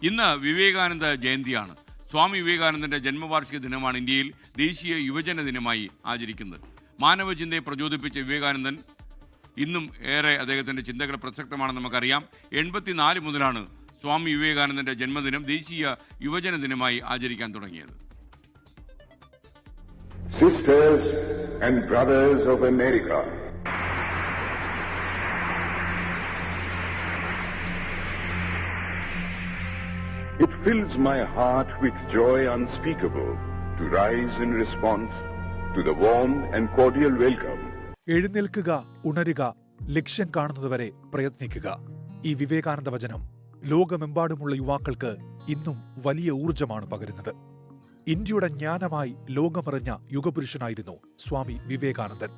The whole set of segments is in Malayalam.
ഇന്ന് വിവേകാനന്ദ ജയന്തിയാണ്. സ്വാമി വിവേകാനന്ദന്റെ ജന്മവാർഷിക ദിനമാണ് ഇന്ത്യയിൽ ദേശീയ യുവജന ദിനമായി ആചരിക്കുന്നത്. മാനവചിന്തയെ പ്രചോദിപ്പിച്ച വിവേകാനന്ദൻ ഇന്നും ഏറെ അദ്ദേഹത്തിന്റെ ചിന്തകൾ പ്രസക്തമാണെന്ന് നമുക്കറിയാം. 84 മുതലാണ് സ്വാമി വിവേകാനന്ദന്റെ ജന്മദിനം ദേശീയ യുവജന ദിനമായി ആചരിക്കാൻ തുടങ്ങിയത്. Sisters and brothers of America, it fills my heart with joy unspeakable to rise in response to the warm and cordial welcome. എഴുന്നേൽക്കുക, ഉണരുക, ലക്ഷ്യം കാണുന്നതുവരെ പ്രയത്നിക്കുക. ഈ വിവേകാനന്ദ വചനം ലോകമെമ്പാടുമുള്ള യുവാക്കൾക്ക് ഇന്നും വലിയ ഊർജമാണ് പകരുന്നത്. ഇന്ത്യയുടെ ജ്ഞാനമായി ലോകമറിഞ്ഞ യുഗപുരുഷനായിരുന്നു സ്വാമി വിവേകാനന്ദൻ.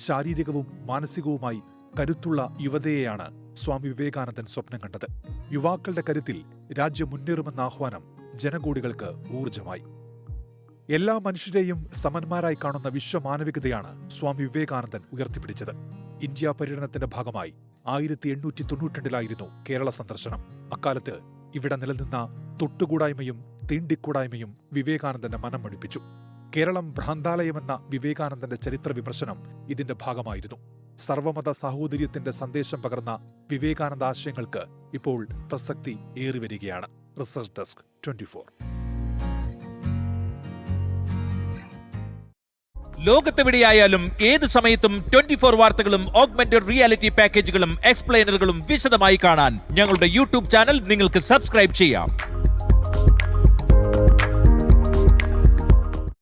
ശാരീരികവും മാനസികവുമായി കരുത്തുള്ള യുവതയെയാണ് സ്വാമി വിവേകാനന്ദൻ സ്വപ്നം കണ്ടത്. യുവാക്കളുടെ കരുത്തിൽ രാജ്യം മുന്നേറുമെന്ന ആഹ്വാനം ജനകോടികൾക്ക് ഊർജമായി. എല്ലാ മനുഷ്യരെയും സമന്മാരായി കാണുന്ന വിശ്വമാനവികതയാണ് സ്വാമി വിവേകാനന്ദൻ ഉയർത്തിപ്പിടിച്ചത്. ഇന്ത്യ പര്യടനത്തിന്റെ ഭാഗമായി 1892 കേരള സന്ദർശനം. അക്കാലത്ത് ഇവിടെ നിലനിന്ന തൊട്ടുകൂടായ്മയും തീണ്ടിക്കൂടായ്മയും വിവേകാനന്ദന്റെ മനം മടുപ്പിച്ചു. കേരളം ഭ്രാന്താലയമെന്ന വിവേകാനന്ദന്റെ ചരിത്ര വിമർശനം ഇതിന്റെ ഭാഗമായിരുന്നു. സർവമത സാഹോദര്യത്തിന്റെ സന്ദേശം പകർന്ന വിവേകാനന്ദ ആശയങ്ങൾക്ക് ഇപ്പോൾ പ്രസക്തി ഏറിവരികയാണ്. Research desk 24. ലോകത്തെവിടെയായാലും ഏത് സമയത്തും 24 വാർത്തകളും ഓഗ്മെന്റഡ് റിയാലിറ്റി പാക്കേജുകളും എക്സ്പ്ലെയിനറുകളും വിശദമായി കാണാൻ ഞങ്ങളുടെ യൂട്യൂബ് ചാനൽ നിങ്ങൾക്ക് സബ്സ്ക്രൈബ് ചെയ്യാം.